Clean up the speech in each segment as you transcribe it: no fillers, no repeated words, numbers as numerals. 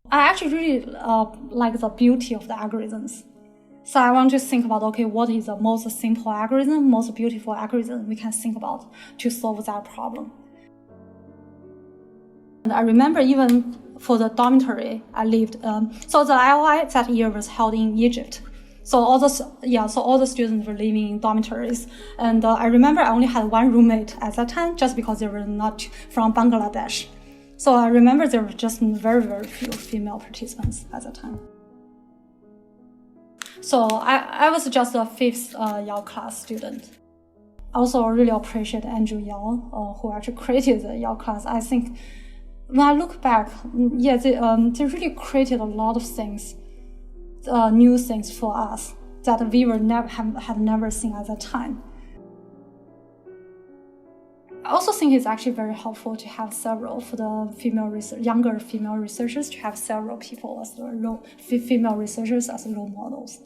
I actually really like the beauty of the algorithms. So I want to think about, okay, what is the most simple algorithm, most beautiful algorithm we can think about to solve that problem. And I remember even for the dormitory I lived, so the IOI that year was held in Egypt. So all the students were living in dormitories. And I remember I only had one roommate at that time, just because they were not from Bangladesh. So I remember there were just very, very few female participants at that time. So I was just a fifth Yao class student. I also really appreciate Andrew Yao, who actually created the Yao class. I think when I look back, they really created a lot of things, new things for us that we had never seen at that time. I also think it's actually very helpful to have several, for the younger female researchers, to have several people as female researchers as role models.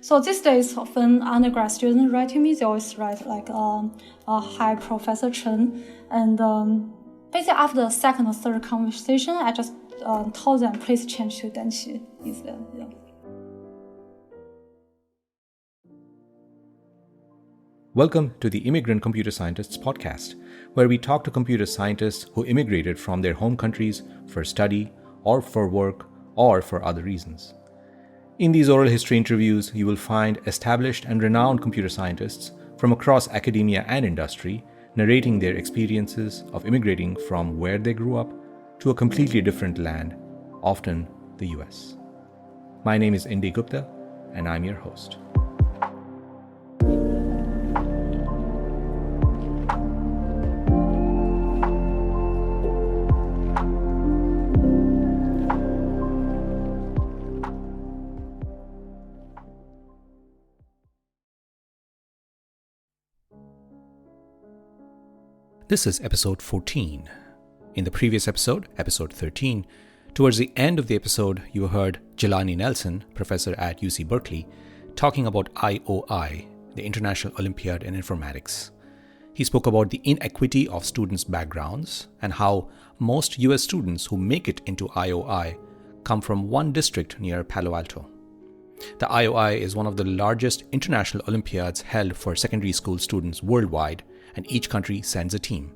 So these days, when undergrad students write to me, they always write like, "Hi, Professor Chen," and basically after the second or third conversation, I just told them, please change to Danqi instead. Yeah. Welcome to the Immigrant Computer Scientists podcast, where we talk to computer scientists who immigrated from their home countries for study or for work or for other reasons. In these oral history interviews, you will find established and renowned computer scientists from across academia and industry narrating their experiences of immigrating from where they grew up to a completely different land, often the US. My name is Indy Gupta, and I'm your host. This is episode 14. In the previous episode, episode 13, towards the end of the episode, you heard Jelani Nelson, professor at UC Berkeley, talking about IOI, the International Olympiad in Informatics. He spoke about the inequity of students' backgrounds and how most US students who make it into IOI come from one district near Palo Alto. The IOI is one of the largest international Olympiads held for secondary school students worldwide, and each country sends a team.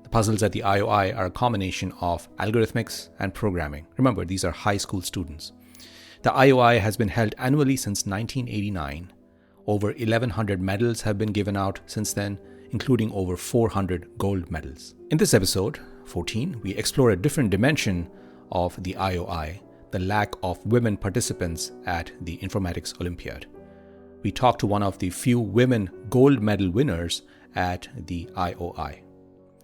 The puzzles at the IOI are a combination of algorithmics and programming. Remember, these are high school students. The IOI has been held annually since 1989. Over 1,100 medals have been given out since then, including over 400 gold medals. In this episode, 14, we explore a different dimension of the IOI, the lack of women participants at the Informatics Olympiad. We talk to one of the few women gold medal winners at the IOI.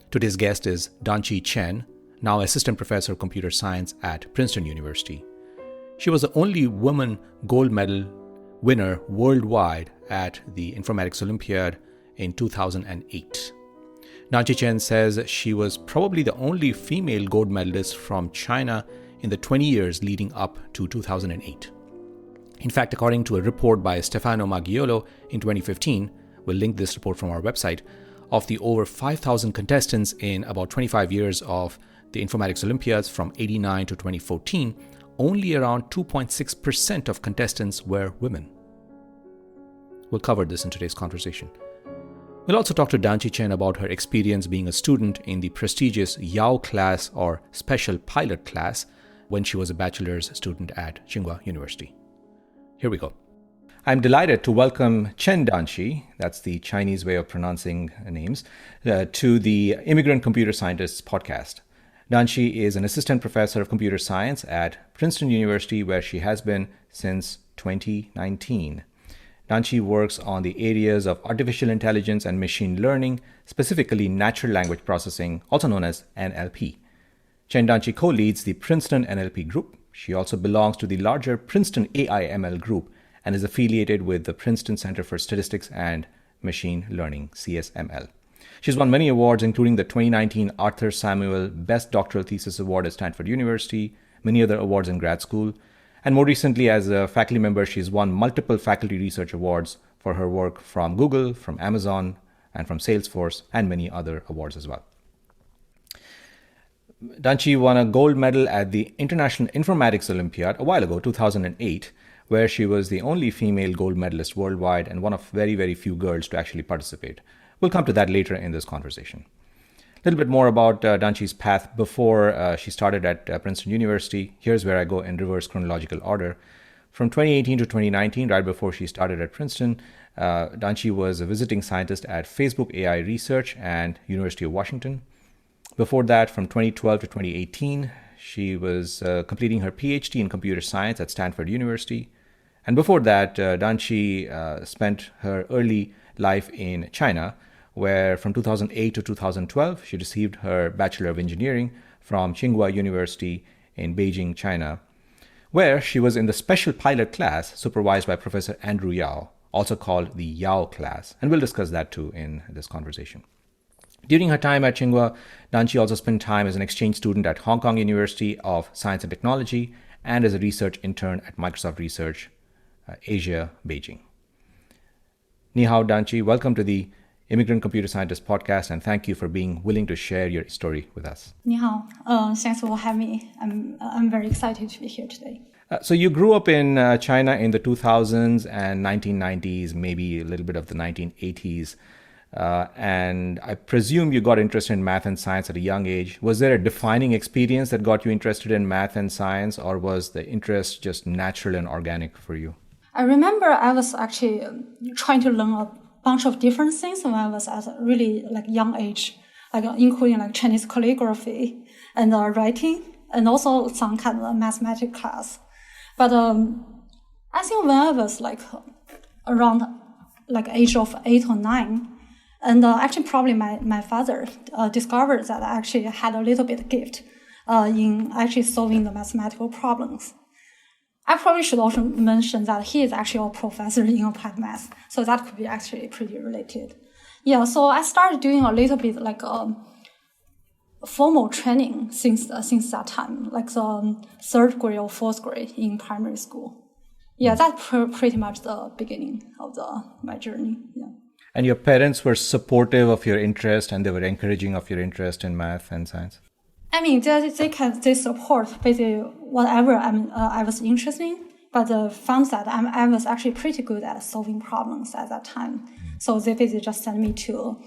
Today's guest is Danqi Chen, now assistant professor of computer science at Princeton University. She was the only woman gold medal winner worldwide at the Informatics Olympiad in 2008. Danqi Chen says she was probably the only female gold medalist from China in the 20 years leading up to 2008. In fact, according to a report by Stefano Maggiolo in 2015, we'll link this report from our website, of the over 5,000 contestants in about 25 years of the Informatics Olympiads from 89 to 2014, only around 2.6% of contestants were women. We'll cover this in today's conversation. We'll also talk to Danqi Chen about her experience being a student in the prestigious Yao class or special pilot class when she was a bachelor's student at Tsinghua University. Here we go. I'm delighted to welcome Chen Danqi, that's the Chinese way of pronouncing names, to the Immigrant Computer Scientists podcast. Danqi is an assistant professor of computer science at Princeton University, where she has been since 2019. Danqi works on the areas of artificial intelligence and machine learning, specifically natural language processing, also known as NLP. Chen Danqi co-leads the Princeton NLP group. She also belongs to the larger Princeton AI/ML group and is affiliated with the Princeton Center for Statistics and Machine Learning, CSML. She's won many awards, including the 2019 Arthur Samuel Best Doctoral Thesis Award at Stanford University, many other awards in grad school, and more recently as a faculty member, she's won multiple faculty research awards for her work from Google, from Amazon, and from Salesforce, and many other awards as well. Danqi won a gold medal at the International Informatics Olympiad a while ago, 2008, where she was the only female gold medalist worldwide and one of very, very few girls to actually participate. We'll come to that later in this conversation. A little bit more about Danqi's path before she started at Princeton University. Here's where I go in reverse chronological order. From 2018 to 2019, right before she started at Princeton, Danqi was a visiting scientist at Facebook AI Research and University of Washington. Before that, from 2012 to 2018, she was completing her PhD in computer science at Stanford University. And before that, Danqi spent her early life in China, where from 2008 to 2012, she received her Bachelor of Engineering from Tsinghua University in Beijing, China, where she was in the special pilot class supervised by Professor Andrew Yao, also called the Yao class. And we'll discuss that too in this conversation. During her time at Tsinghua, Danqi also spent time as an exchange student at Hong Kong University of Science and Technology and as a research intern at Microsoft Research Asia, Beijing. Ni hao, Danqi. Welcome to the Immigrant Computer Scientist podcast, and thank you for being willing to share your story with us. Ni hao. Thanks for having me. I'm very excited to be here today. So you grew up in China in the 2000s and 1990s, maybe a little bit of the 1980s. And I presume you got interested in math and science at a young age. Was there a defining experience that got you interested in math and science, or was the interest just natural and organic for you? I remember I was actually trying to learn a bunch of different things when I was at a really young age, including Chinese calligraphy and writing, and also some kind of mathematics class. But I think when I was around age of 8 or 9, and actually probably my father discovered that I actually had a little bit of gift in actually solving the mathematical problems. I probably should also mention that he is actually a professor in applied math, so that could be actually pretty related. Yeah, so I started doing a little bit formal training since that time, the 3rd grade or 4th grade in primary school. Yeah, that's pretty much the beginning of my journey. Yeah. And your parents were supportive of your interest, and they were encouraging of your interest in math and science? I mean, they support basically whatever I was interested in, but found that I was actually pretty good at solving problems at that time. So they basically just sent me to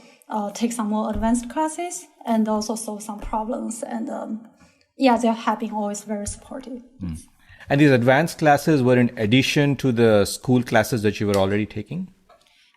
take some more advanced classes and also solve some problems. And they have been always very supportive. And these advanced classes were in addition to the school classes that you were already taking?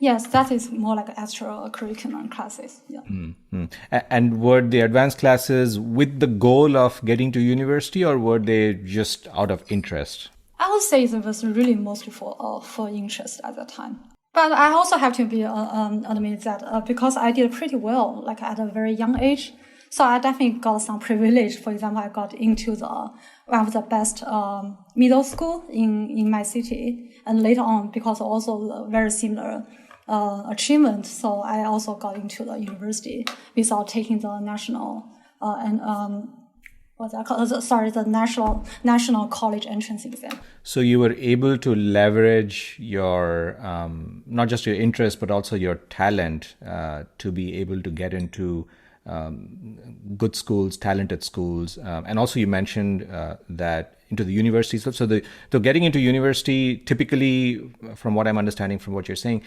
Yes, that is more like extracurricular classes. Yeah. Mm-hmm. And were the advanced classes with the goal of getting to university, or were they just out of interest? I would say it was really mostly for interest at that time. But I also have to admit that because I did pretty well, at a very young age, so I definitely got some privilege. For example, I got into one of the best middle school in my city, and later on, because also very similar achievement, so I also got into the university without taking the national national college entrance exam. So you were able to leverage your not just your interest but also your talent to be able to get into good schools, talented schools, and also you mentioned that into the university. So getting into university, typically, from what I'm understanding from what you're saying,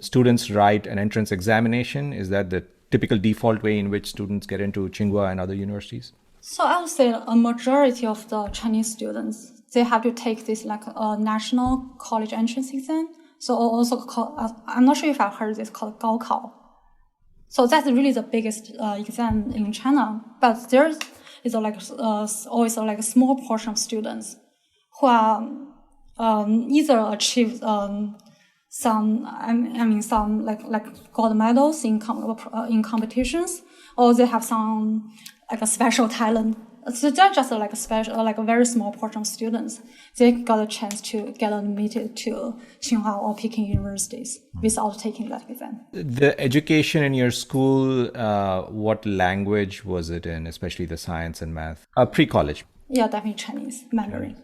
students write an entrance examination. Is that the typical default way in which students get into Tsinghua and other universities? So I would say a majority of the Chinese students, they have to take this a national college entrance exam. So also I'm not sure if I've heard this called Gaokao. So that's really the biggest exam in China. But there is always a small portion of students who are either achieve some gold medals in competitions, or they have some a special talent. So they're just a very small portion of students. They got a chance to get admitted to Tsinghua or Peking universities without taking that exam. The education in your school, what language was it in, especially the science and math? Pre-college? Yeah, definitely Chinese, Mandarin.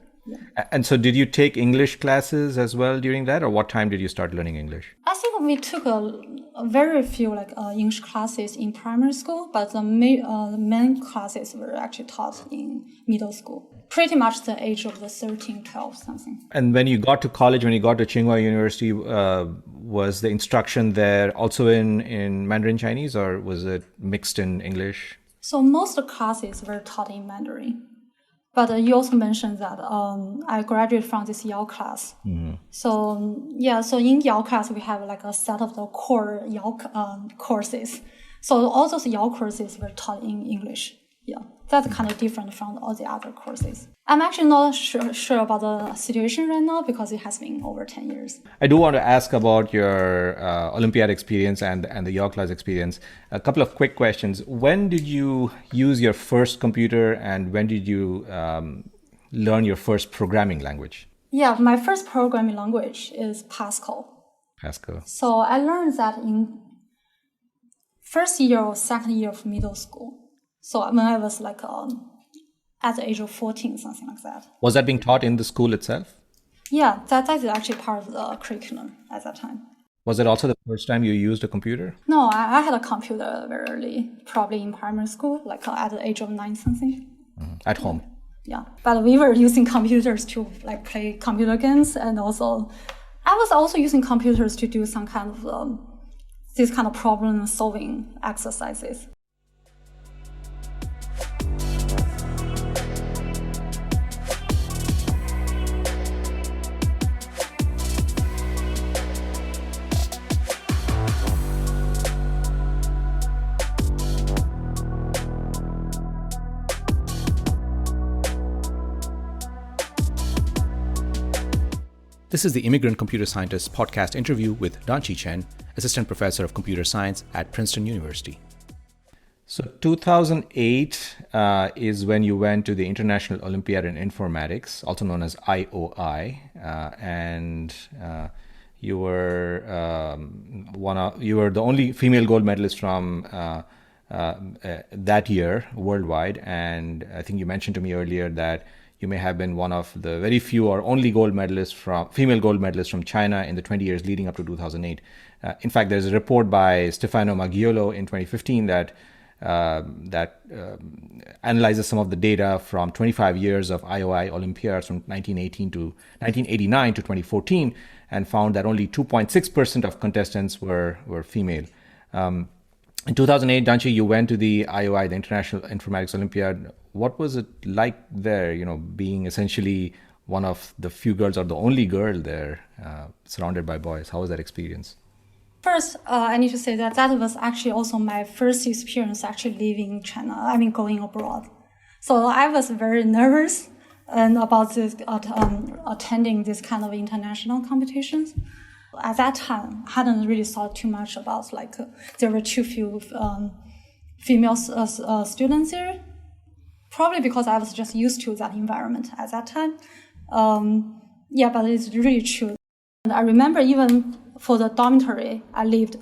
And so did you take English classes as well during that, or what time did you start learning English? I think we took a very few English classes in primary school, but the main classes were actually taught in middle school. Pretty much the age of the 13, 12, something. And when you got to college, when you got to Tsinghua University, was the instruction there also in Mandarin Chinese, or was it mixed in English? So most of the classes were taught in Mandarin. But you also mentioned that I graduated from this Yao class. Mm-hmm. So in Yao class, we have a set of the core Yao courses. So all those Yao courses were taught in English. Yeah, that's kind of different from all the other courses. I'm actually not sure about the situation right now because it has been over 10 years. I do want to ask about your Olympiad experience and the Yao class experience. A couple of quick questions. When did you use your first computer, and when did you learn your first programming language? Yeah, my first programming language is Pascal. Pascal. So I learned that in first year or second year of middle school. So when I was at the age of 14, something like that. Was that being taught in the school itself? Yeah, that is actually part of the curriculum at that time. Was it also the first time you used a computer? No, I had a computer very early, probably in primary school, at the age of 9 something. Mm-hmm. At home? Yeah, but we were using computers to play computer games, and also I was also using computers to do some kind of this kind of problem solving exercises. This is the Immigrant Computer Scientist podcast interview with Danqi Chen, Assistant Professor of Computer Science at Princeton University. So 2008 is when you went to the International Olympiad in Informatics, also known as IOI, and you were the only female gold medalist from that year worldwide. And I think you mentioned to me earlier that you may have been one of the very few or only female gold medalists from China in the 20 years leading up to 2008. In fact, there's a report by Stefano Maggiolo in 2015 that analyzes some of the data from 25 years of IOI Olympiads from 1989 to 2014 and found that only 2.6% of contestants were female. In 2008, Danqi, you went to the IOI, the International Informatics Olympiad. What was it like there, being essentially one of the few girls or the only girl there surrounded by boys? How was that experience? First, I need to say that was actually also my first experience actually leaving China, going abroad. So I was very nervous about this, attending this kind of international competitions. At that time, I hadn't really thought too much about there were too few female students there. Probably because I was just used to that environment at that time. But it's really true. And I remember even for the dormitory I lived.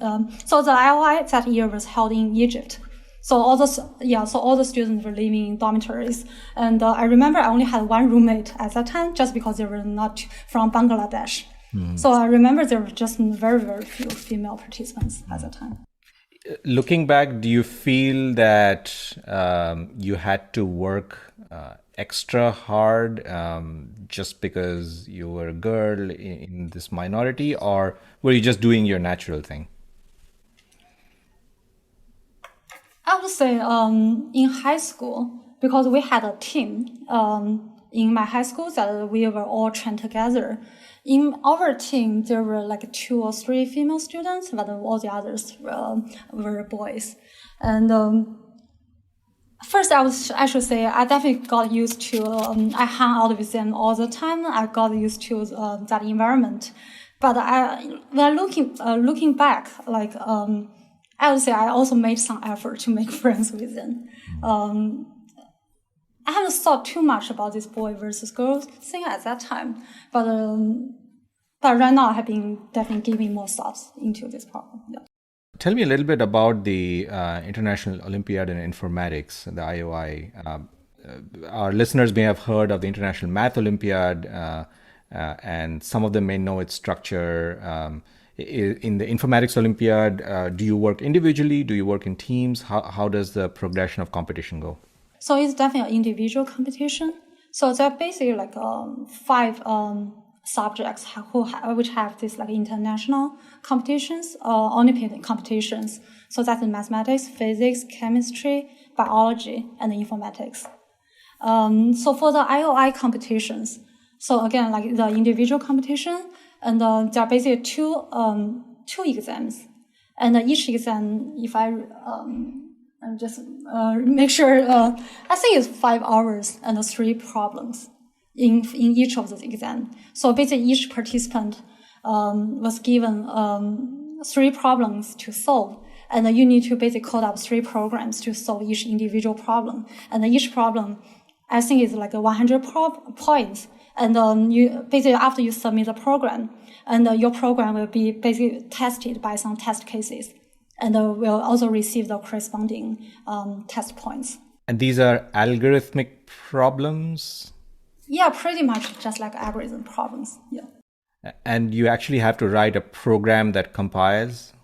So the IOI that year was held in Egypt. So all the students were living in dormitories. And I remember I only had one roommate at that time, just because they were not from Bangladesh. Mm-hmm. So I remember there were just very, very few female participants at that time. Looking back, do you feel that you had to work extra hard just because you were a girl in this minority, or were you just doing your natural thing? I would say in high school, because we had a team in my high school that we were all trained together. In our team, there were 2 or 3 female students, but all the others were boys. And first, I should say I definitely got used to. I hung out with them all the time. I got used to that environment. But when looking back, I would say I also made some effort to make friends with them. I haven't thought too much about this boy versus girl thing at that time, but right now I have been definitely giving more thoughts into this problem. Yeah. Tell me a little bit about the International Olympiad in Informatics, the IOI. Our listeners may have heard of the International Math Olympiad, and some of them may know its structure. In the Informatics Olympiad, do you work individually? Do you work in teams? How does the progression of competition go? So it's definitely an individual competition. So there are basically like 5 subjects which have this like international competitions, Olympiad competitions. So that's in mathematics, physics, chemistry, biology, and informatics. So for the IOI competitions, so again, like the individual competition, and there are basically two exams, and each exam, if I just make sure, I think it's 5 hours and 3 problems in each of those exams. So basically, each participant was given 3 problems to solve. And you need to basically code up 3 programs to solve each individual problem. And each problem, I think, is like 100 points. And you basically, after you submit the program, and your program will be basically tested by some test cases, and will also receive the corresponding test points. And these are algorithmic problems? Yeah, pretty much just like algorithm problems. Yeah. And you actually have to write a program that compiles?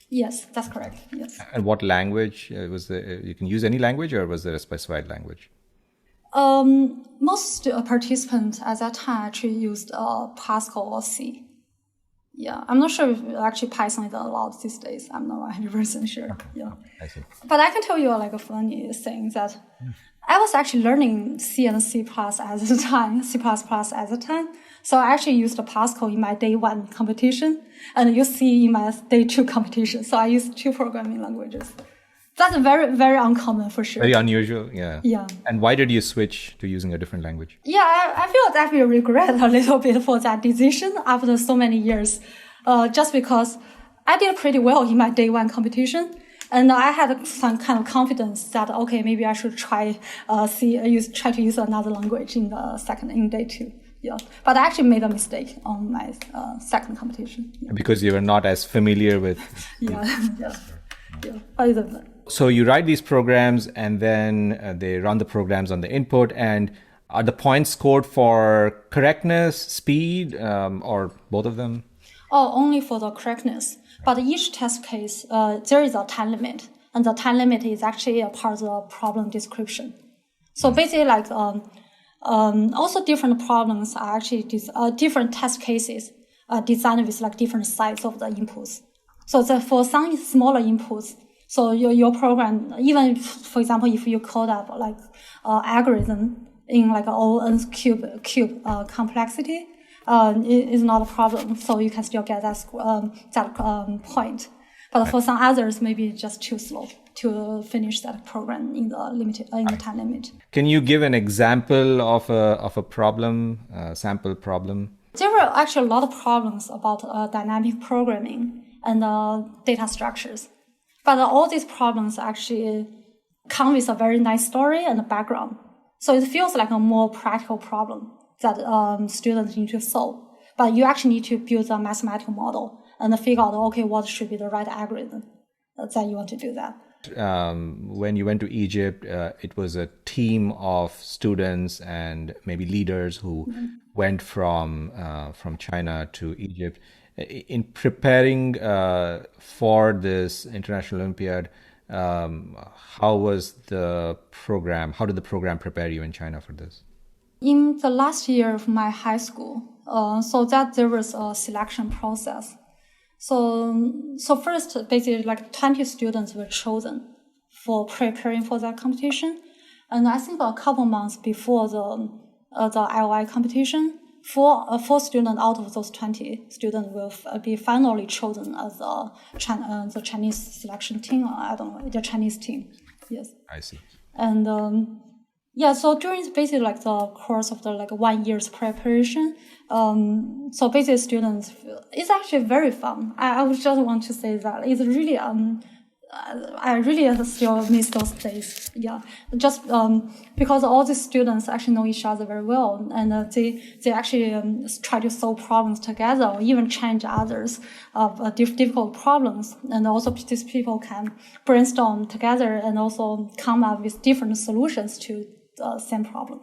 Yes, that's correct. Yes. And what language was you can use any language, or was there a specified language? Most participants at that time actually used Pascal or C. Yeah, I'm not sure if actually Python is allowed these days. I'm not 100% sure. Yeah, I see. But I can tell you like a funny thing that I was actually learning C and C++ at the time, C++ at the time. So I actually used Pascal in my day 1 competition, and you see in my day 2 competition. So I used 2 programming languages. That's very, very uncommon for sure. Very unusual, yeah. Yeah. And why did you switch to using a different language? Yeah, I feel definitely regret a little bit for that decision after so many years, just because I did pretty well in my day 1 competition. And I had some kind of confidence that, okay, maybe I should try to use another language in day 2. Yeah, but I actually made a mistake on my second competition. Yeah. Because you were not as familiar with... yeah. So you write these programs, and then they run the programs on the input, and are the points scored for correctness, speed, or both of them? Oh, only for the correctness. But each test case, there is a time limit, and the time limit is actually a part of the problem description. So basically, like also different problems are actually different test cases designed with like different size of the inputs. So for some smaller inputs, so your program, even for example, if you code up like algorithm in like O(n) cube complexity, it is not a problem. So you can still get that point. But for some others, maybe just too slow to finish that program in the time limit. Can you give an example of a problem, sample problem? There were actually a lot of problems about dynamic programming and data structures. But all these problems actually come with a very nice story and a background. So it feels like a more practical problem that students need to solve. But you actually need to build a mathematical model and figure out, okay, what should be the right algorithm that you want to do that. When you went to Egypt, it was a team of students and maybe leaders who went from China to Egypt. In preparing for this International Olympiad, how was the program? How did the program prepare you in China for this? In the last year of my high school, so that there was a selection process. So first, basically, like 20 students were chosen for preparing for that competition, and I think a couple months before the IOI competition, four students out of those 20 students will be finally chosen as the Chinese selection team. I don't know, the Chinese team. Yes. I see. And so during basically like the course of the like 1 year's preparation, so basically students, it's actually very fun. I would just want to say that it's really I really still miss those days. Yeah, just because all these students actually know each other very well, and they actually try to solve problems together, or even challenge others of difficult problems. And also these people can brainstorm together and also come up with different solutions to same problem.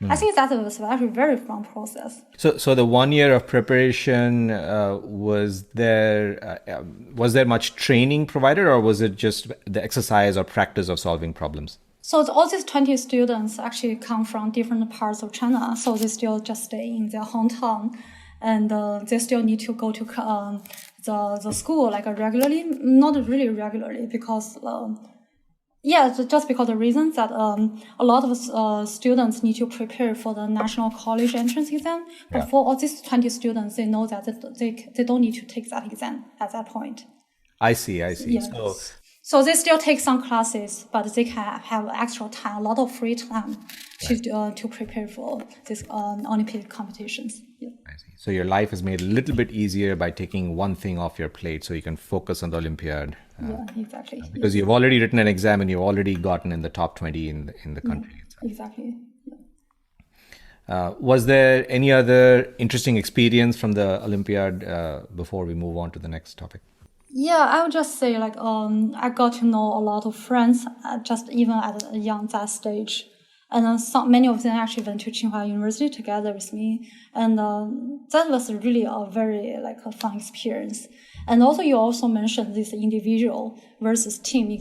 I think that was actually a very fun process. So the 1 year of preparation, was there much training provided, or was it just the exercise or practice of solving problems? So all these 20 students actually come from different parts of China. So they still just stay in their hometown, and they still need to go to the school like regularly, not really regularly, because just because the reason that a lot of students need to prepare for the national college entrance exam. But for all these 20 students, they know that they don't need to take that exam at that point. I see. Yes. So they still take some classes, but they can have extra time, a lot of free time to prepare for these Olympic competitions. Yeah. I see. So your life is made a little bit easier by taking one thing off your plate so you can focus on the Olympiad. Yeah, exactly. Because you've already written an exam and you've already gotten in the top 20 in the country. Yeah, exactly. Was there any other interesting experience from the Olympiad before we move on to the next topic? Yeah, I would just say I got to know a lot of friends just even at a young that stage. And many of them actually went to Tsinghua University together with me. And that was really a very a fun experience. And also you also mentioned this individual versus team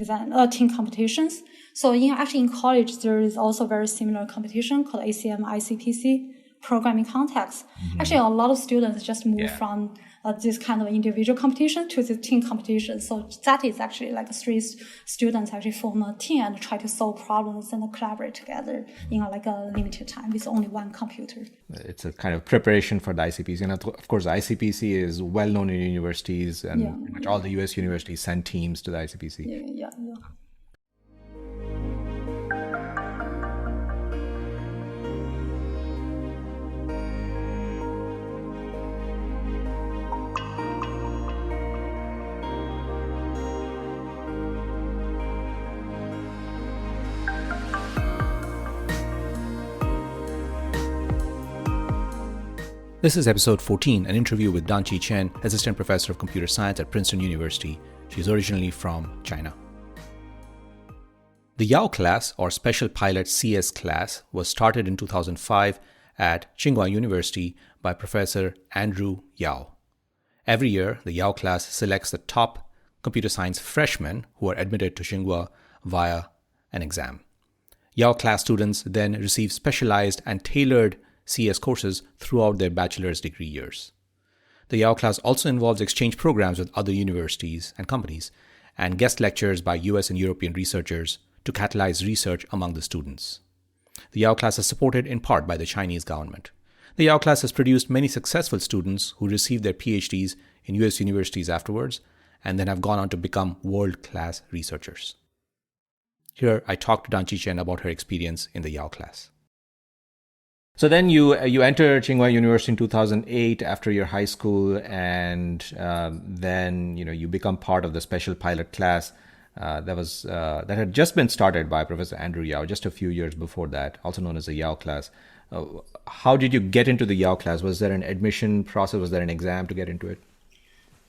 competitions. So in college, there is also very similar competition called ACM ICPC, programming context. Mm-hmm. Actually, a lot of students just move from this kind of individual competition to the team competition. So that is actually three students actually form a team and try to solve problems and collaborate together in a limited time with only one computer. It's a kind of preparation for the ICPC. And of course, the ICPC is well known in universities, and pretty much all the US universities send teams to the ICPC. Yeah. This is episode 14, an interview with Danqi Chen, assistant professor of computer science at Princeton University. She's originally from China. The Yao class, or Special Pilot CS class, was started in 2005 at Tsinghua University by Professor Andrew Yao. Every year, the Yao class selects the top computer science freshmen who are admitted to Tsinghua via an exam. Yao class students then receive specialized and tailored CS courses throughout their bachelor's degree years. The Yao class also involves exchange programs with other universities and companies, and guest lectures by US and European researchers to catalyze research among the students. The Yao class is supported in part by the Chinese government. The Yao class has produced many successful students who received their PhDs in US universities afterwards, and then have gone on to become world-class researchers. Here, I talked to Danqi Chen about her experience in the Yao class. So then you enter Tsinghua University in 2008 after your high school, and then you become part of the special pilot class that had just been started by Professor Andrew Yao just a few years before that, also known as the Yao class. How did you get into the Yao class? Was there an admission process? Was there an exam to get into it?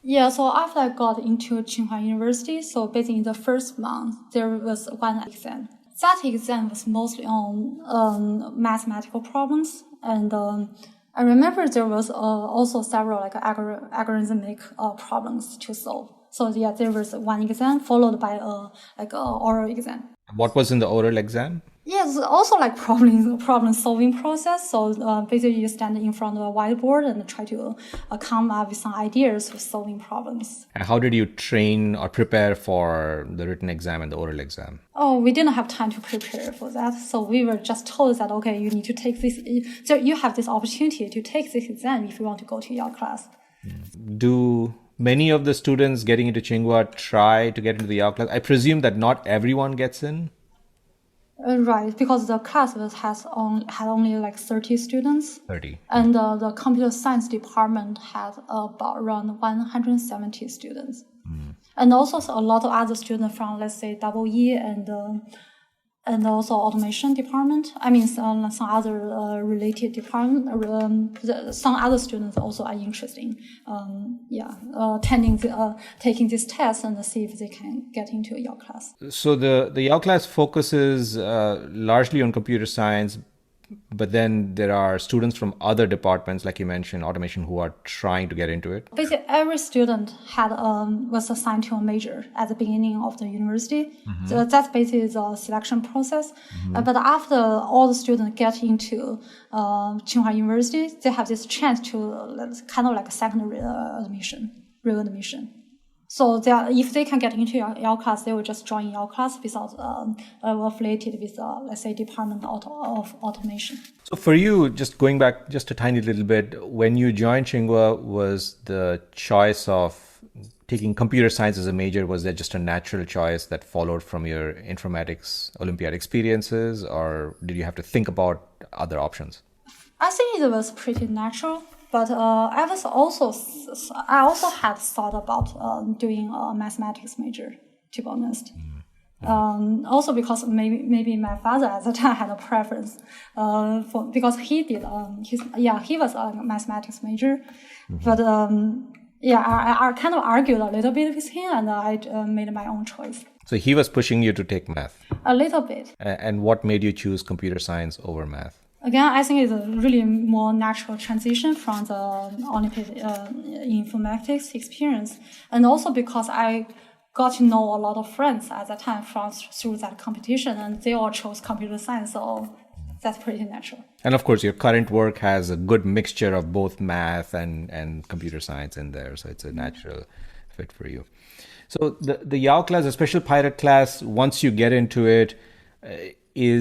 Yeah, so after I got into Tsinghua University, so basically in the first month, there was one exam. That exam was mostly on mathematical problems, and I remember there was also several algorithmic problems to solve. So yeah, there was one exam followed by a oral exam. What was in the oral exam? Yes, also problem solving process. So basically, you stand in front of a whiteboard and try to come up with some ideas for solving problems. And how did you train or prepare for the written exam and the oral exam? Oh, we didn't have time to prepare for that. So we were just told that, okay, you need to take this. So you have this opportunity to take this exam if you want to go to your class. Do many of the students getting into Tsinghua try to get into the Yao class? I presume that not everyone gets in. Right, because the class had only 30 students. 30. And the computer science department had about around 170 students. And also a lot of other students from, let's say, EE and and also automation department. I mean, some other related department. Some other students also are interested in taking this test and see if they can get into Yale class. So the Yale class focuses largely on computer science, but then there are students from other departments, like you mentioned, automation, who are trying to get into it. Basically, every student was assigned to a major at the beginning of the university. Mm-hmm. So that's basically the selection process. Mm-hmm. But after all the students get into Tsinghua University, they have this chance to kind of like a secondary real admission. So if they can get into Yale class, they will just join Yale class without affiliated with, let's say, Department of Automation. So for you, just going back just a tiny little bit, when you joined Tsinghua, was the choice of taking computer science as a major, was that just a natural choice that followed from your informatics Olympiad experiences, or did you have to think about other options? I think it was pretty natural. But I also had thought about doing a mathematics major, to be honest. Mm-hmm. Also because maybe my father at the time had a preference because he did he was a mathematics major, mm-hmm. But I kind of argued a little bit with him, and I made my own choice. So he was pushing you to take math? A little bit. And what made you choose computer science over math? Again, I think it's a really more natural transition from the Olympiad informatics experience. And also because I got to know a lot of friends at that time through that competition, and they all chose computer science, so that's pretty natural. And of course, your current work has a good mixture of both math and computer science in there, so it's a natural fit for you. So the Yao class, the special pilot class, once you get into it, do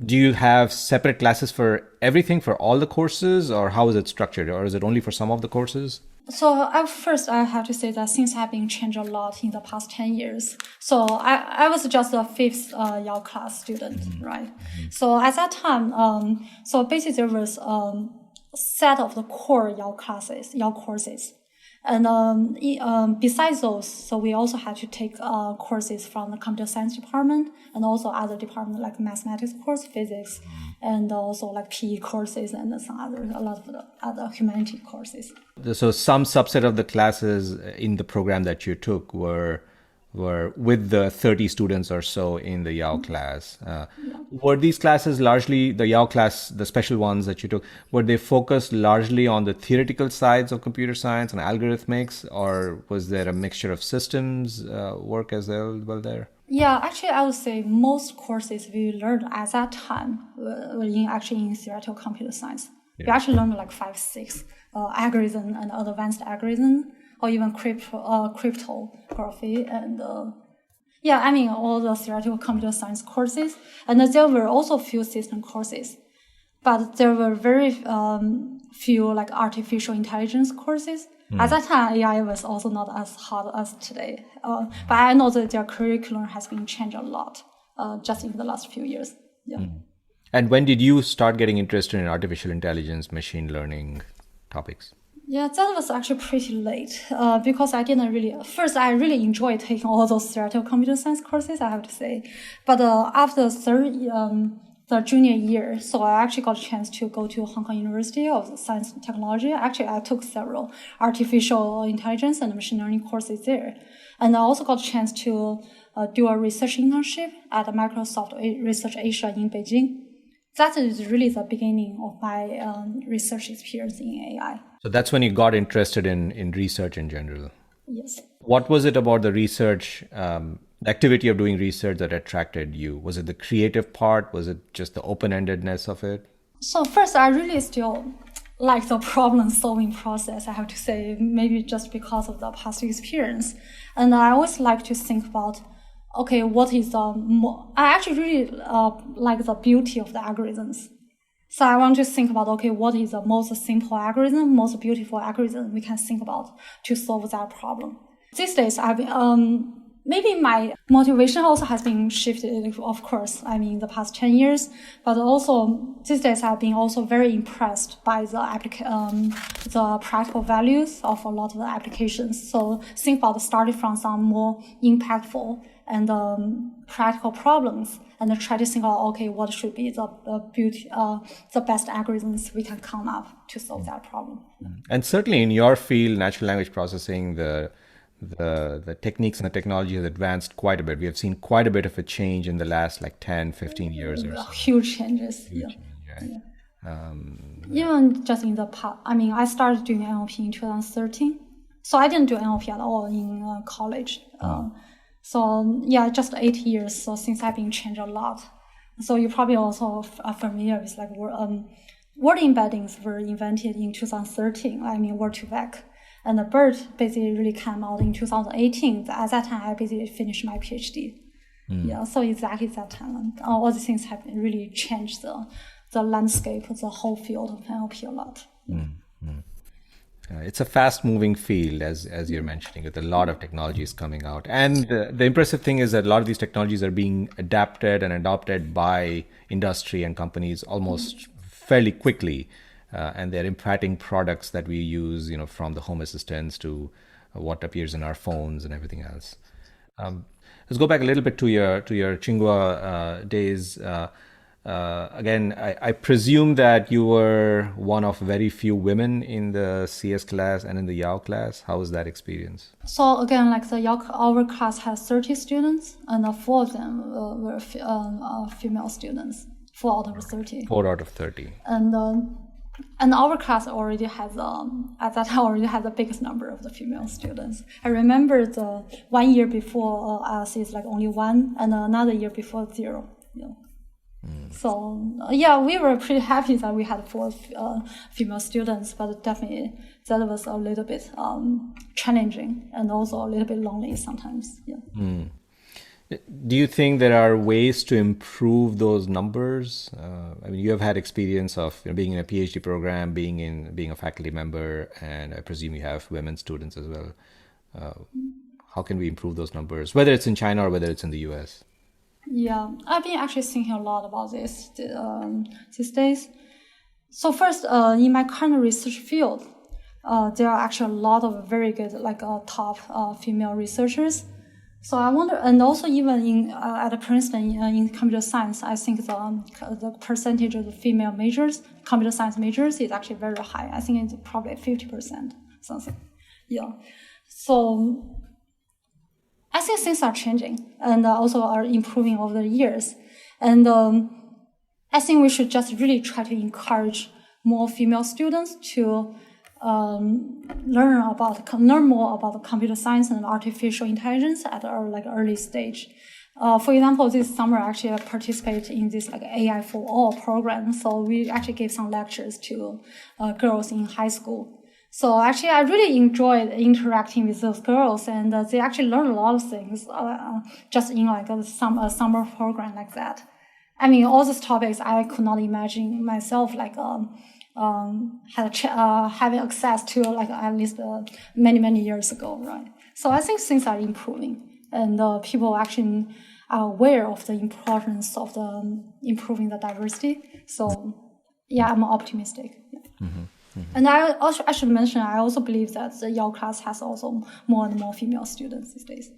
you have separate classes for everything, for all the courses, or how is it structured, or is it only for some of the courses? So first I have to say that things have been changed a lot in the past 10 years. So I was just a fifth Yale class student, mm-hmm. right? Mm-hmm. So at that time, so basically there was a set of the core Yale courses. And besides those, so we also had to take courses from the computer science department and also other departments like mathematics course, physics, and also like PE courses and a lot of the other humanity courses. So some subset of the classes in the program that you took were with the 30 students or so in the Yao class. Were these classes largely, the Yao class, the special ones that you took, were they focused largely on the theoretical sides of computer science and algorithmics, or was there a mixture of systems work as well there? Yeah, actually, I would say most courses we learned at that time were in theoretical computer science. Yeah. We actually learned like 5-6 algorithm and advanced algorithm, or even cryptography and all the theoretical computer science courses. And there were also few system courses, but there were very few like artificial intelligence courses. At that time, AI was also not as hard as today. But I know that their curriculum has been changed a lot just in the last few years. Yeah. And when did you start getting interested in artificial intelligence, machine learning topics? Yeah, that was actually pretty late because I really enjoyed taking all those theoretical computer science courses, I have to say. But after the junior year, so I actually got a chance to go to Hong Kong University of Science and Technology. Actually, I took several artificial intelligence and machine learning courses there. And I also got a chance to do a research internship at Microsoft Research Asia in Beijing. That is really the beginning of my research experience in AI. So that's when you got interested in research in general? Yes. What was it about the research, the activity of doing research that attracted you? Was it the creative part? Was it just the open-endedness of it? So first, I really still like the problem-solving process, I have to say, maybe just because of the past experience. And I always like to think about, okay, what is I actually really like the beauty of the algorithms. So I want to think about, okay, what is the most simple algorithm, most beautiful algorithm we can think about to solve that problem. These days, I've been, maybe my motivation also has been shifted, of course, the past 10 years, but also these days I've been also very impressed by the practical values of a lot of the applications. So think about starting from some more impactful and practical problems, and try to think out, okay, what should be the best algorithms we can come up to solve that problem. And certainly in your field, natural language processing, the techniques and the technology has advanced quite a bit. We have seen quite a bit of a change in the last 10, 15 years or so. Huge changes. Huge change, right? Even just in the past, I started doing NLP in 2013. So I didn't do NLP at all in college. Just 8 years. So since I've been changed a lot. So you probably also are familiar with word embeddings were invented in 2013. Word2Vec. And the BERT basically really came out in 2018. At that time, I basically finished my PhD. So exactly that time. All these things have really changed the landscape of the whole field of NLP a lot. It's a fast-moving field, as you're mentioning, with a lot of technologies coming out. And the impressive thing is that a lot of these technologies are being adapted and adopted by industry and companies almost fairly quickly. And they're impacting products that we use, from the home assistants to what appears in our phones and everything else. Let's go back a little bit to your Tsinghua days. Again, I presume that you were one of very few women in the CS class and in the Yao class. How was that experience? So again, the Yao, our class has 30 students, and 4 of them were female students. 4 out of 30. 4 out of 30. And our class already has at that time already had the biggest number of the female students. I remember the 1 year before us is only 1, and another year before 0. So we were pretty happy that we had 4 female students, but definitely that was a little bit challenging and also a little bit lonely sometimes. Do you think there are ways to improve those numbers? You have had experience of being in a PhD program, being a faculty member, and I presume you have women students as well. How can we improve those numbers, whether it's in China or whether it's in the US? Yeah, I've been actually thinking a lot about this these days. So first, in my current research field, there are actually a lot of very good, top female researchers. So I wonder, and also even at Princeton in computer science, I think the percentage of the female majors, computer science majors, is actually very high. I think it's probably 50%, something. So I think things are changing and also are improving over the years. And I think we should just really try to encourage more female students to learn more about the computer science and artificial intelligence at an early stage. For example, this summer actually I participated in this AI for All program. So we actually gave some lectures to girls in high school. So actually, I really enjoyed interacting with those girls, and they actually learned a lot of things just in a summer program like that. All these topics I could not imagine myself having access to at least many years ago, right? So I think things are improving, and people actually are aware of the importance of improving the diversity. So I'm optimistic. And I should mention, I also believe that the Yao class has also more and more female students these days.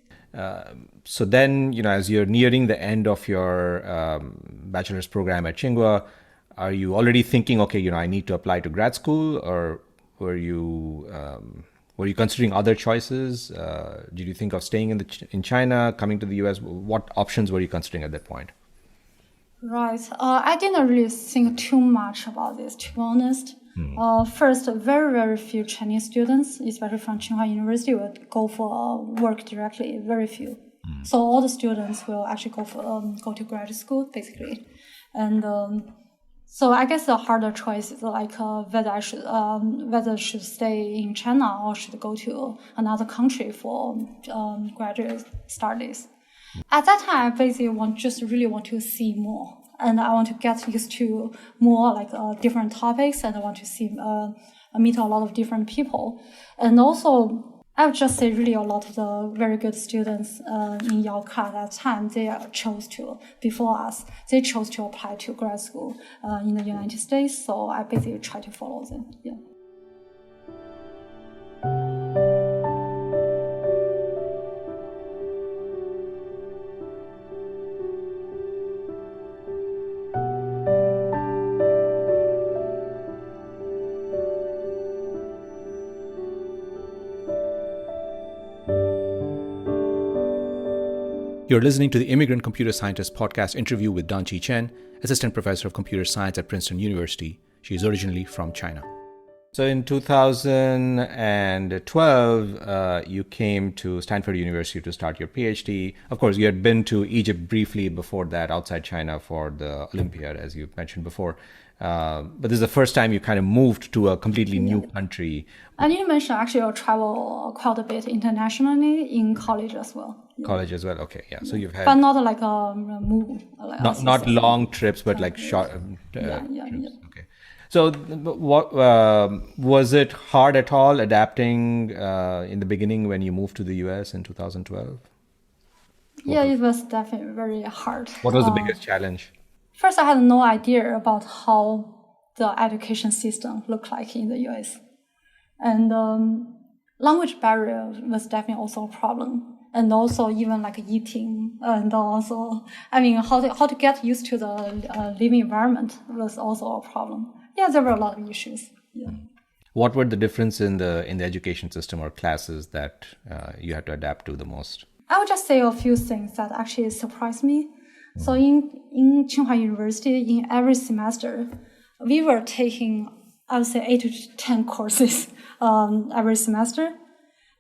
So then, as you're nearing the end of your bachelor's program at Tsinghua, are you already thinking, okay, I need to apply to grad school, or were you considering other choices? Did you think of staying in China, coming to the US? What options were you considering at that point? Right. I didn't really think too much about this, to be honest. First, very few Chinese students, especially from Tsinghua University, would go for work directly. Very few. So all the students will actually go to graduate school, basically. And so I guess the harder choice is whether I should stay in China or should go to another country for graduate studies. At that time, I basically really want to see more. And I want to get used to more different topics, and I want to meet a lot of different people. And also, I would just say really a lot of the very good students in Yao class at that time, before us, they chose to apply to grad school in the United States. So I basically try to follow them. You're listening to the Immigrant Computer Scientist podcast interview with Danqi Chen, Assistant Professor of Computer Science at Princeton University. She is originally from China. So in 2012, you came to Stanford University to start your PhD. Of course, you had been to Egypt briefly before that, outside China, for the Olympiad, as you mentioned before. But this is the first time you kind of moved to a completely new country. I need to mention, actually, I travel quite a bit internationally in college as well. College as well, okay, yeah. So you've had... But not like a move. Like not long trips, but like short trips. Okay. So what was it hard at all adapting in the beginning when you moved to the US in 2012? Yeah, it was definitely very hard. What was the biggest challenge? First, I had no idea about how the education system looked like in the US. And language barrier was definitely also a problem. And also even like eating, and also, how to get used to the living environment was also a problem. Yeah, there were a lot of issues. Yeah. What were the difference in the education system or classes that you had to adapt to the most? I would just say a few things that actually surprised me. So in Tsinghua University, in every semester, we were taking, I would say, 8 to 10 courses every semester.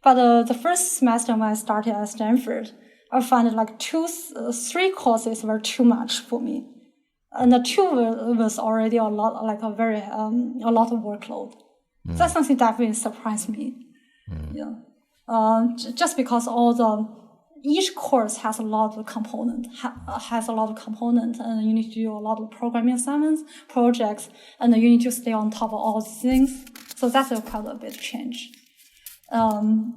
But the first semester when I started at Stanford, I found like 3 courses were too much for me. And the 2 was already a lot, like a lot of workload. That's something that definitely surprised me. Yeah. Just because each course has a lot of component, and you need to do a lot of programming assignments, projects, and you need to stay on top of all these things. So that's quite a bit change. And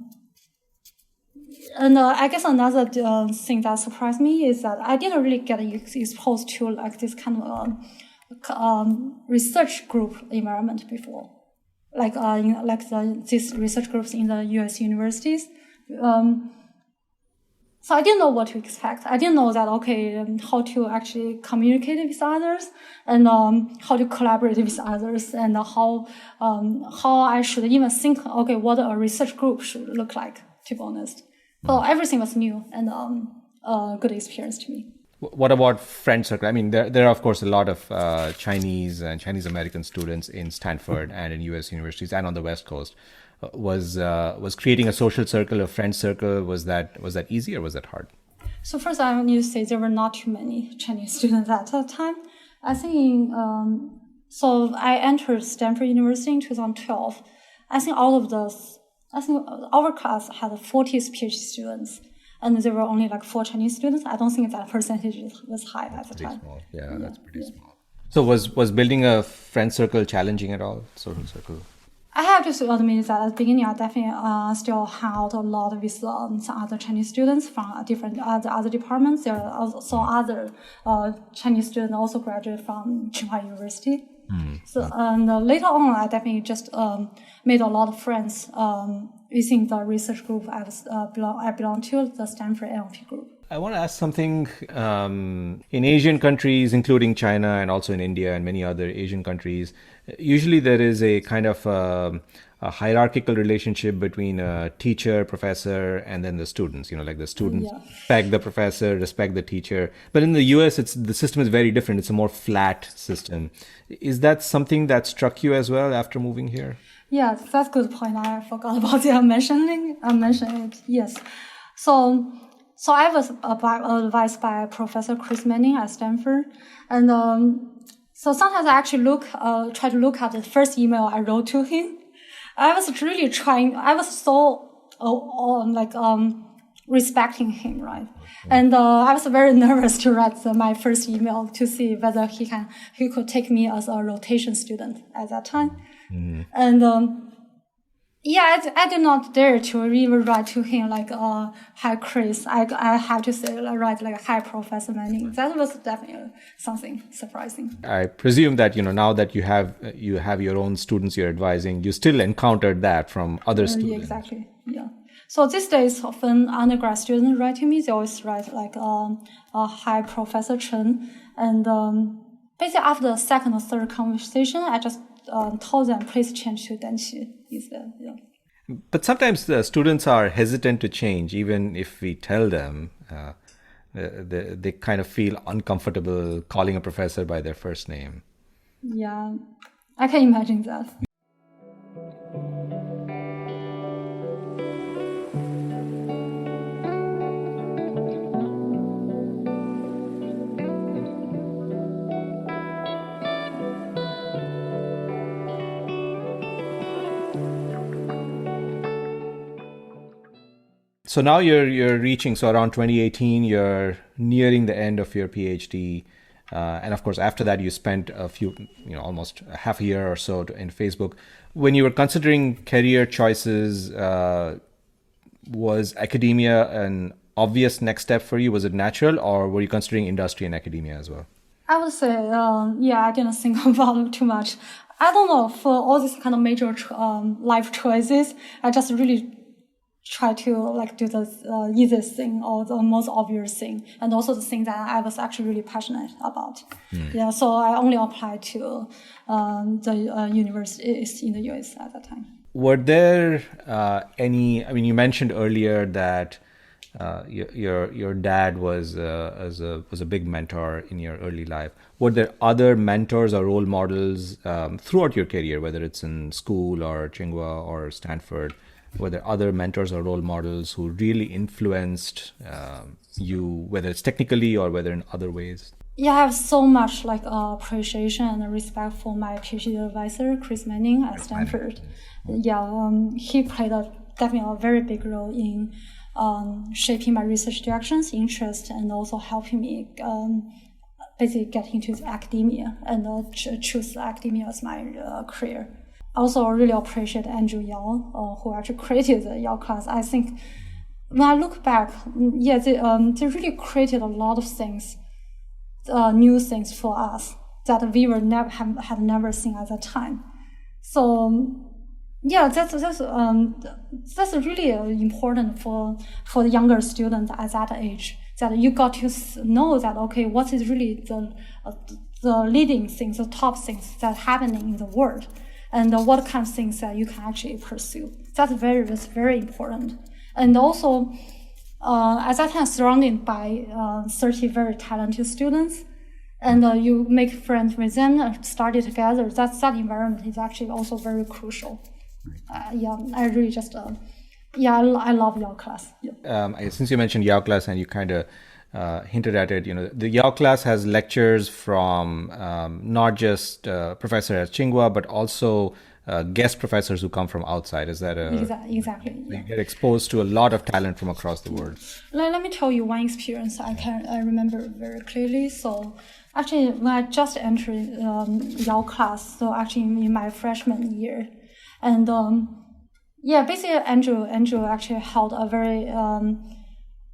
I guess another thing that surprised me is that I didn't really get exposed to like this kind of research group environment before, these research groups in the U.S. universities. So I didn't know what to expect. I didn't know that, how to actually communicate with others and how to collaborate with others and how I should even think, what a research group should look like, to be honest. So everything was new and a good experience to me. What about friend circle? I mean, there are, of course, a lot of Chinese and Chinese American students in Stanford and in U.S. universities and on the West Coast. Was creating a social circle, a friend circle, was that easy or was that hard? So first, I need to say there were not too many Chinese students at that time. I think so. I entered Stanford University in 2012. I think our class had 40 PhD students, and there were only like 4 Chinese students. I don't think that percentage was high at the time. Small. Yeah, that's pretty small. So was building a friend circle challenging at all? Social circle. I have to admit that at the beginning, I definitely still hung out a lot with some other Chinese students from different other departments. There are also other Chinese students also graduated from Tsinghua University. So later on, I definitely just made a lot of friends within the research group I belong to, the Stanford NLP group. I want to ask something. In Asian countries, including China and also in India and many other Asian countries, usually there is a kind of a hierarchical relationship between a teacher, professor, and then the students. Like the students respect the professor, respect the teacher. But in the US, the system is very different. It's a more flat system. Is that something that struck you as well after moving here? Yes, that's a good point. I forgot about it. I'm mentioning it. Yes. So I was advised by Professor Chris Manning at Stanford, and so sometimes I actually try to look at the first email I wrote to him. I was really trying. I was so respecting him, right? And I was very nervous to write my first email to see whether he could take me as a rotation student at that time. And I did not dare to even write to him like, hi, Chris. I have to say, write like, hi, Professor Manning. That was definitely something surprising. I presume that, now that you have your own students you're advising, you still encountered that from other students. Yeah, exactly. Yeah. So these days, when undergrad students write to me, they always write like, hi, Professor Chen. And basically after the second or third conversation, I just told them, please change to Danqi instead. Yeah. But sometimes the students are hesitant to change, even if we tell them. they kind of feel uncomfortable calling a professor by their first name. Yeah, I can imagine that. So now you're reaching, so around 2018, you're nearing the end of your PhD. And of course, after that, you spent a few, almost half a year or so in Facebook. When you were considering career choices, was academia an obvious next step for you? Was it natural, or were you considering industry and academia as well? I would say, I didn't think about it too much. I don't know, for all these kind of major life choices, I just really try to do the easiest thing or the most obvious thing, and also the thing that I was actually really passionate about. Yeah, so I only applied to the universities in the US at that time. Were there any? I mean, you mentioned earlier that your dad was a big mentor in your early life. Were there other mentors or role models throughout your career, whether it's in school or Tsinghua or Stanford? Were there other mentors or role models who really influenced you, whether it's technically or whether in other ways? Yeah, I have so much appreciation and respect for my PhD advisor, Chris Manning at Stanford. Yeah, he played definitely a very big role in shaping my research directions, interest, and also helping me basically get into academia and choose academia as my career. I also really appreciate Andrew Yao, who actually created the Yao class. I think when I look back, they really created a lot of things, new things for us that we had never seen at that time. So that's really important for the younger students at that age, that you got to know that, okay, what is really the leading things, the top things that's happening in the world, and what kind of things that you can actually pursue. That's very important. And also, at that time, surrounded by 30 very talented students, and you make friends with them and study together. That environment is actually also very crucial. I really just, I love Yao class. Yeah. Since you mentioned Yao class and you kind of hinted at it, the Yao class has lectures from not just professor at Tsinghua, but also guest professors who come from outside. Is that exactly? You get exposed to a lot of talent from across the world. Let me tell you one experience I remember very clearly. So actually, when I just entered Yao class, so actually in my freshman year, and basically Andrew actually held a very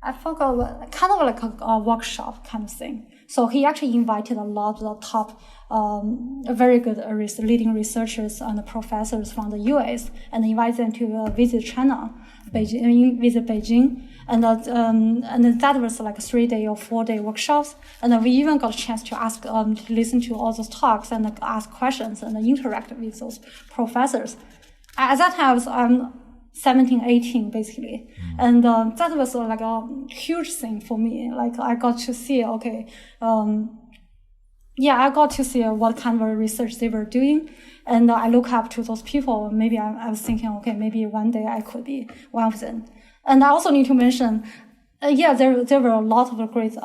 I forgot, kind of like a workshop kind of thing. So he actually invited a lot of the top, very good leading researchers and professors from the US, and invited them to visit China, visit Beijing. And that was like a 3-day or 4-day workshops. And we even got a chance to ask, to listen to all those talks and ask questions and interact with those professors. At that time, I was 17, 18, basically. And that was like a huge thing for me. Like, I got to see, I got to see what kind of research they were doing. And I look up to those people. Maybe I was thinking, okay, maybe one day I could be one of them. And I also need to mention, there were a lot of great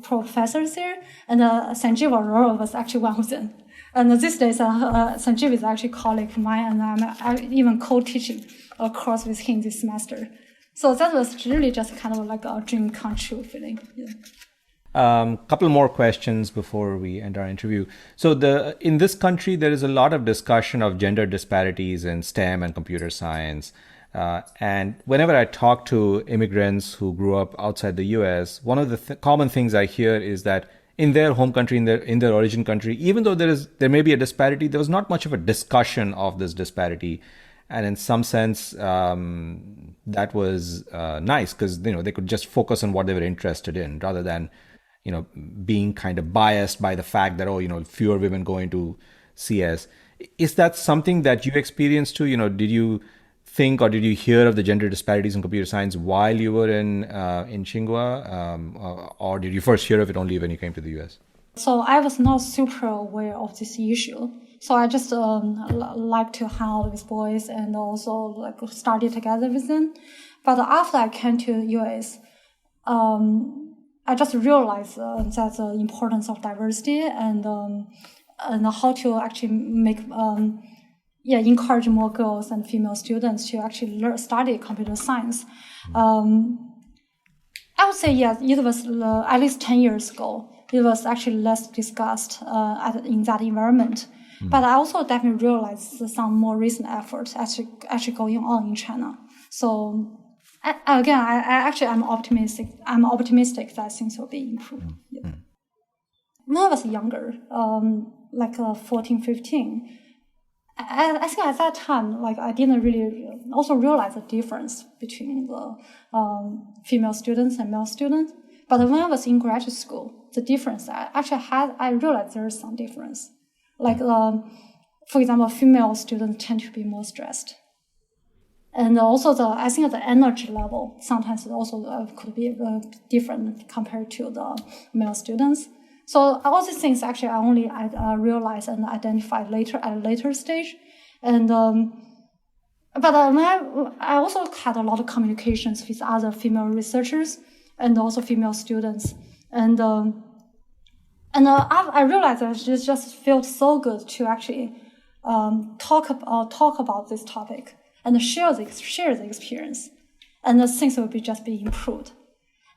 professors there. And Sanjeev Arora was actually one of them. And these days, Sanjeev is actually a colleague of mine, and I'm even co-teaching a course with him this semester. So that was really just kind of like a dream come true feeling. Yeah. Couple more questions before we end our interview. So in this country, there is a lot of discussion of gender disparities in STEM and computer science. And whenever I talk to immigrants who grew up outside the US, one of the common things I hear is that in their home country, in their origin country, even though there may be a disparity, there was not much of a discussion of this disparity. And in some sense, that was nice because they could just focus on what they were interested in rather than being kind of biased by the fact that fewer women go into CS. Is that something that you experienced too? Did you think, or did you hear of the gender disparities in computer science while you were in Tsinghua, or did you first hear of it only when you came to the US? So I was not super aware of this issue. So I just like to hang out with boys and also like study together with them. But after I came to US, I just realized that the importance of diversity and how to actually make encourage more girls and female students to actually study computer science. I would say yes, it was at least 10 years ago. It was actually less discussed in that environment. But I also definitely realized some more recent efforts actually going on in China. So I'm optimistic. I'm optimistic that things will be improved. Yeah. When I was younger, 14, 15, I think at that time, I didn't really also realize the difference between the female students and male students. But when I was in graduate school, the difference I realized there is some difference. For example, female students tend to be more stressed. And also I think the energy level sometimes also could be different compared to the male students. So all these things actually I only realized and identified later at a later stage. And but I also had a lot of communications with other female researchers and also female students. And I realized that it just felt so good to actually talk about this topic and share the experience, and the things will just be improved.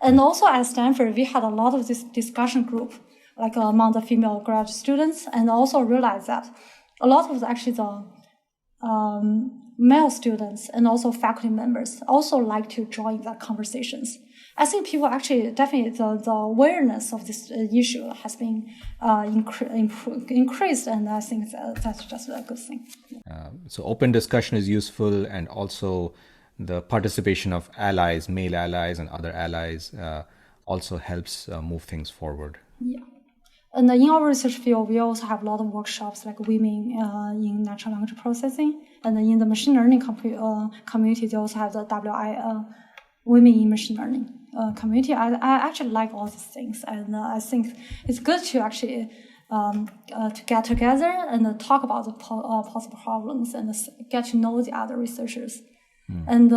And also at Stanford, we had a lot of this discussion group, among the female graduate students, and also realized that a lot of the male students and also faculty members also like to join the conversations. I think people actually definitely the awareness of this issue has been increased, and I think that's just a good thing. So open discussion is useful, and also the participation of allies, male allies and other allies also helps move things forward. Yeah. And in our research field, we also have a lot of workshops like women in natural language processing. And in the machine learning community, they also have the women in machine learning community. I actually like all these things. And I think it's good to actually to get together and talk about the possible problems and get to know the other researchers. And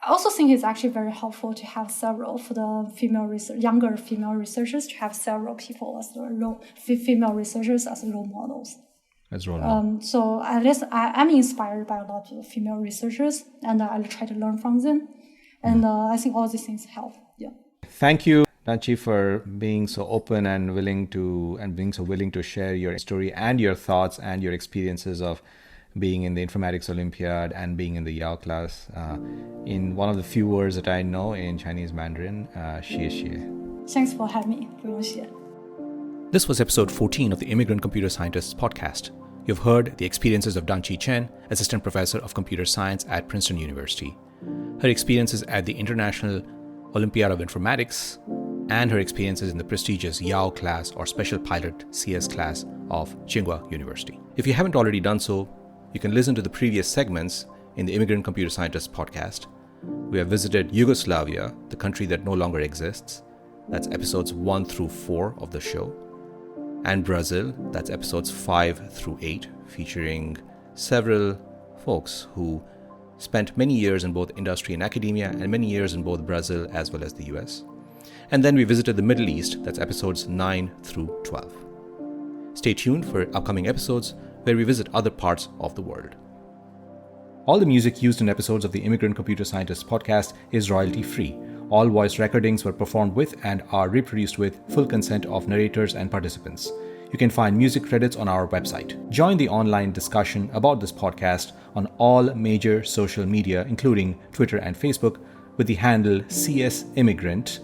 I also think it's actually very helpful to have several, for the younger female researchers, to have several people as female researchers as role models. As role models. So at least I'm inspired by a lot of female researchers, and I try to learn from them. And I think all these things help. Yeah. Thank you, Danqi, for being so open and willing to share your story and your thoughts and your experiences of being in the informatics Olympiad and being in the Yao class. In one of the few words that I know in Chinese Mandarin, xie xie. Thanks for having me. 不用谢. This was episode 14 of the Immigrant Computer Scientists podcast. You've heard the experiences of Danqi Chen, Assistant Professor of Computer Science at Princeton University, her experiences at the International Olympiad of Informatics, and her experiences in the prestigious Yao class or Special Pilot CS class of Tsinghua University. If you haven't already done so, you can listen to the previous segments in the Immigrant Computer Scientists podcast. We have visited Yugoslavia, the country that no longer exists. That's episodes 1 through 4 of the show. And Brazil, that's episodes 5 through 8, featuring several folks who spent many years in both industry and academia, and many years in both Brazil as well as the US. And then we visited the Middle East, that's episodes 9 through 12. Stay tuned for upcoming episodes where we visit other parts of the world. All the music used in episodes of the Immigrant Computer Scientists podcast is royalty-free. All voice recordings were performed with and are reproduced with full consent of narrators and participants. You can find music credits on our website. Join the online discussion about this podcast on all major social media, including Twitter and Facebook, with the handle CSImmigrant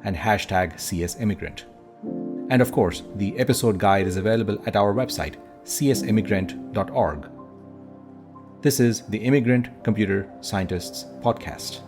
and hashtag CSImmigrant. And of course, the episode guide is available at our website, csimmigrant.org. This is the Immigrant Computer Scientists Podcast.